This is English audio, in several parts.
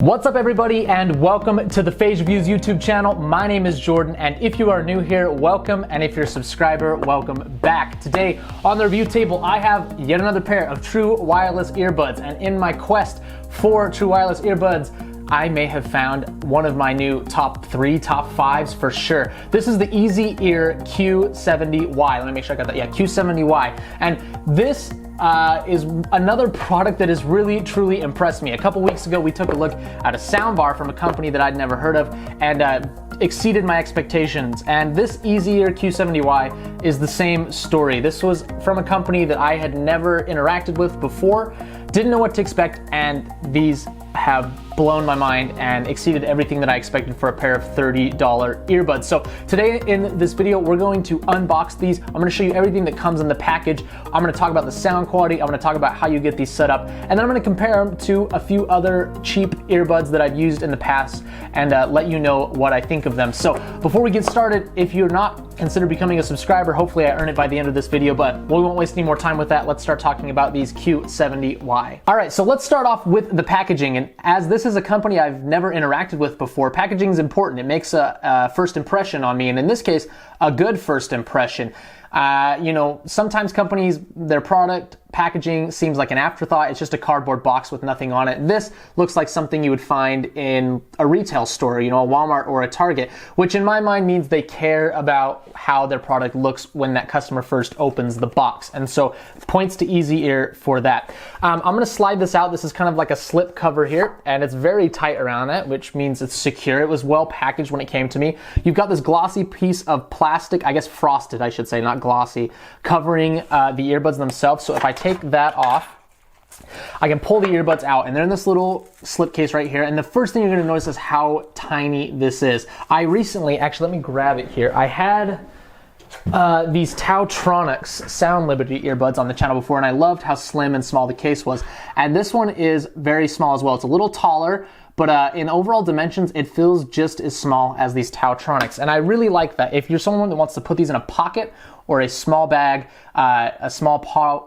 What's up everybody and welcome to the Phase Reviews YouTube channel. My name is Jordan and if you are new here, welcome, and if you're a subscriber, welcome back. Today on the review table I have yet another pair of true wireless earbuds, and in my quest for true wireless earbuds I may have found one of my new top 5s for sure. This is the Easy Ear Q70Y. Let me make sure I got that. Yeah, Q70Y. And this is another product that has really truly impressed me. A couple weeks ago we took a look at a soundbar from a company that I'd never heard of and exceeded my expectations. And this Easy Ear Q70Y is the same story. This was from a company that I had never interacted with before, didn't know what to expect, and these have blown my mind and exceeded everything that I expected for a pair of $30 earbuds. So today in this video, we're going to unbox these. I'm gonna show you everything that comes in the package. I'm gonna talk about the sound quality. I'm gonna talk about how you get these set up. And then I'm gonna compare them to a few other cheap earbuds that I've used in the past and let you know what I think of them. So before we get started, if you're not, consider becoming a subscriber. Hopefully I earn it by the end of this video, but we won't waste any more time with that. Let's start talking about these Q70Y. All right, so let's start off with the packaging. And as this is a company I've never interacted with before, packaging is important. It makes a first impression on me, and in this case, a good first impression. You know, sometimes companies, their product packaging seems like an afterthought. It's just a cardboard box with nothing on it. This looks like something you would find in a retail store, you know, a Walmart or a Target, which in my mind means they care about how their product looks when that customer first opens the box. And so points to Easy Ear for that. I'm gonna slide this out. This is kind of like a slip cover here, and it's very tight around it, which means it's secure. It was well packaged when it came to me. You've got this glossy piece of plastic, I guess frosted, I should say, not glossy, covering the earbuds themselves. So if I take that off, I can pull the earbuds out, and they're in this little slip case right here. And the first thing you're going to notice is how tiny this is. I recently, actually, let me grab it here. I had these Tautronics Sound Liberty earbuds on the channel before, and I loved how slim and small the case was. And this one is very small as well. It's a little taller, but in overall dimensions, it feels just as small as these Tautronics. And I really like that. If you're someone that wants to put these in a pocket or a small bag, a small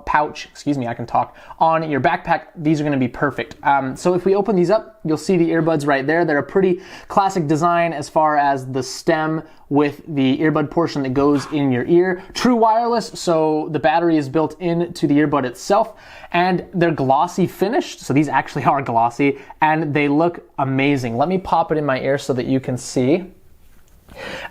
pouch, excuse me, I can talk, on your backpack, these are gonna be perfect. So if we open these up, you'll see the earbuds right there. They're a pretty classic design as far as the stem with the earbud portion that goes in your ear. True wireless, so the battery is built into the earbud itself, and they're glossy finished, so these actually are glossy, and they look amazing. Let me pop it in my ear so that you can see.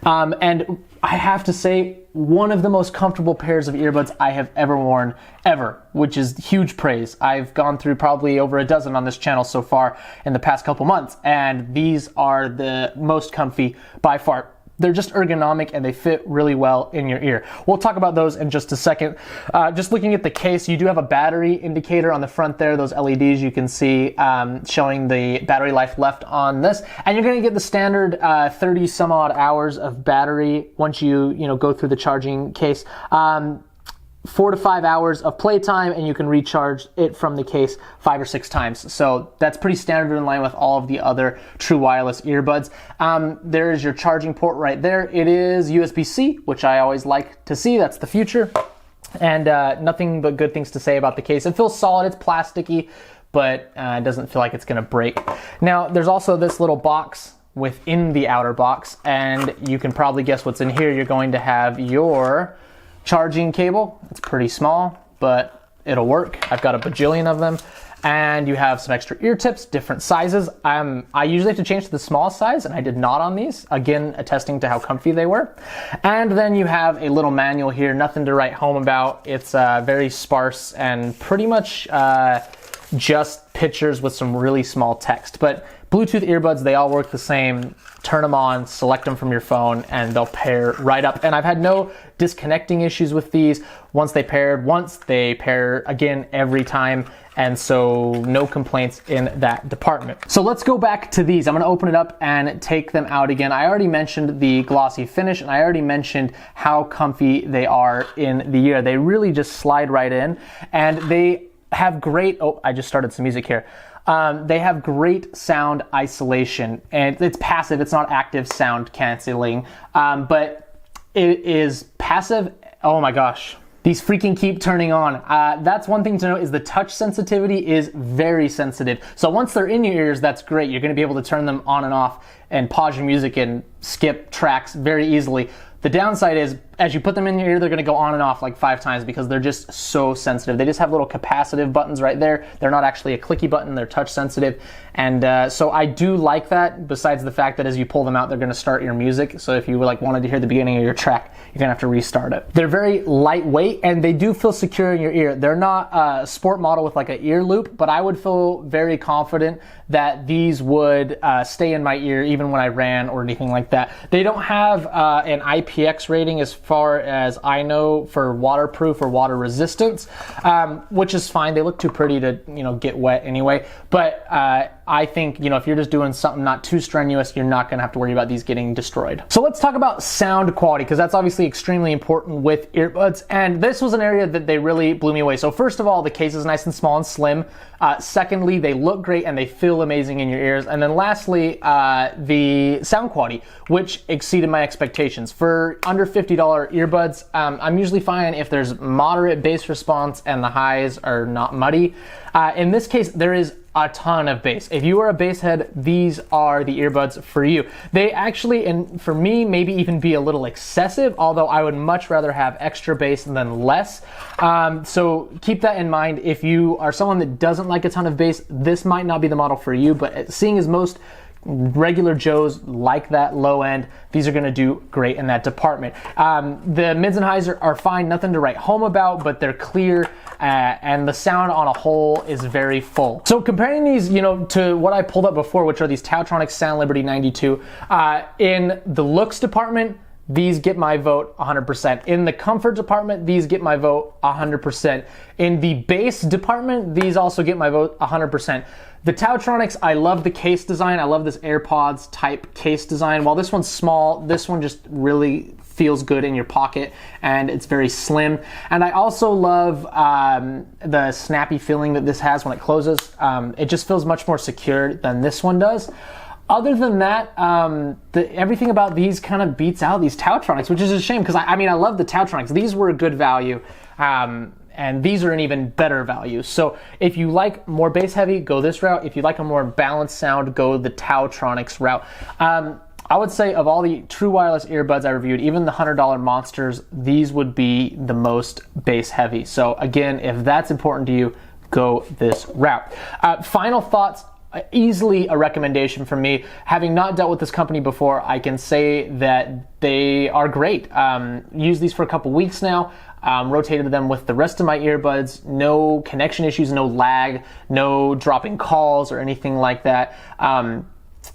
And I have to say, one of the most comfortable pairs of earbuds I have ever worn, ever, which is huge praise. I've gone through probably over a dozen on this channel so far in the past couple months, and these are the most comfy by far. They're just ergonomic and they fit really well in your ear. We'll talk about those in just a second. Just looking at the case, you do have a battery indicator on the front there, those LEDs you can see showing the battery life left on this. And you're gonna get the standard 30 some odd hours of battery once you go through the charging case. 4 to 5 hours of playtime, and you can recharge it from the case 5 or 6 times. So that's pretty standard in line with all of the other true wireless earbuds. There is your charging port right there. It is USB-C, which I always like to see. That's the future. And nothing but good things to say about the case. It feels solid, it's plasticky, but it doesn't feel like it's gonna break. Now, there's also this little box within the outer box, and you can probably guess what's in here. You're going to have your charging cable. It's pretty small, but it'll work. I've got a bajillion of them. And you have some extra ear tips, different sizes. I usually have to change to the smallest size, and I did not on these. Again, attesting to how comfy they were. And then you have a little manual here, nothing to write home about. It's very sparse and pretty much just pictures with some really small text. But Bluetooth earbuds, they all work the same. Turn them on, select them from your phone, and they'll pair right up. And I've had no disconnecting issues with these. Once they pair again every time. And so no complaints in that department. So let's go back to these. I'm gonna open it up and take them out again. I already mentioned the glossy finish, and I already mentioned how comfy they are in the ear. They really just slide right in, and they have great, oh, I just started some music here. They have great sound isolation, and it's passive, it's not active sound canceling, but it is passive. Oh my gosh, These freaking keep turning on. That's one thing to note, is the touch sensitivity is very sensitive. So once they're in your ears, that's great. You're gonna be able to turn them on and off and pause your music and skip tracks very easily. The downside is, as you put them in your ear, they're gonna go on and off like 5 times because they're just so sensitive. They just have little capacitive buttons right there. They're not actually a clicky button, they're touch sensitive. And so I do like that, besides the fact that as you pull them out, they're gonna start your music. So if you wanted to hear the beginning of your track, you're gonna have to restart it. They're very lightweight and they do feel secure in your ear. They're not a sport model with like an ear loop, but I would feel very confident that these would stay in my ear even when I ran or anything like that. They don't have an IPX rating as far as I know for waterproof or water resistance, which is fine. They look too pretty to get wet anyway. But I think if you're just doing something not too strenuous, you're not gonna have to worry about these getting destroyed. So let's talk about sound quality, because that's obviously extremely important with earbuds. And this was an area that they really blew me away. So first of all, the case is nice and small and slim. Secondly, they look great and they feel amazing in your ears. And then lastly, the sound quality, which exceeded my expectations. For under $50 earbuds, I'm usually fine if there's moderate bass response and the highs are not muddy. In this case, there is a ton of bass. If you are a bass head, these are the earbuds for you. They actually, and for me, maybe even be a little excessive, although I would much rather have extra bass than less. So keep that in mind. If you are someone that doesn't like a ton of bass, this might not be the model for you, but seeing as most regular Joes like that low end, these are gonna do great in that department. The mids and highs are fine, nothing to write home about, but they're clear, and the sound on a whole is very full. So comparing these, to what I pulled up before, which are these Tautronic Sound Liberty 92, in the looks department, these get my vote 100%. In the comfort department, these get my vote 100%. In the bass department, these also get my vote 100%. The Tautronics, I love the case design. I love this AirPods type case design. While this one's small, this one just really feels good in your pocket and it's very slim. And I also love the snappy feeling that this has when it closes. It just feels much more secure than this one does. Other than that, everything about these kind of beats out these Tautronics, which is a shame because I love the Tautronics. These were a good value. And these are an even better value. So if you like more bass heavy, go this route. If you like a more balanced sound, go the Tautronics route. I would say of all the true wireless earbuds I reviewed, even the $100 monsters, these would be the most bass heavy. So again, if that's important to you, go this route. Final thoughts. Easily a recommendation from me. Having not dealt with this company before, I can say that they are great. Used these for a couple weeks now. Rotated them with the rest of my earbuds. No connection issues, no lag, no dropping calls or anything like that.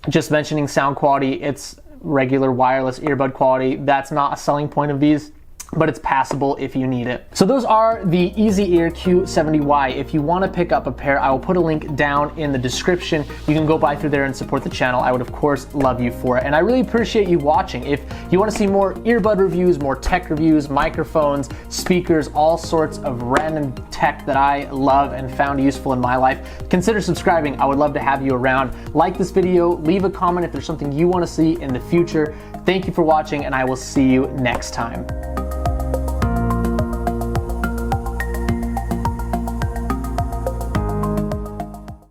Just mentioning sound quality, it's regular wireless earbud quality. That's not a selling point of these, but it's passable if you need it. So those are the Easy Ear Q70Y. If you want to pick up a pair, I will put a link down in the description. You can go by through there and support the channel. I would of course love you for it. And I really appreciate you watching. If you want to see more earbud reviews, more tech reviews, microphones, speakers, all sorts of random tech that I love and found useful in my life, consider subscribing. I would love to have you around. Like this video, leave a comment if there's something you want to see in the future. Thank you for watching, and I will see you next time.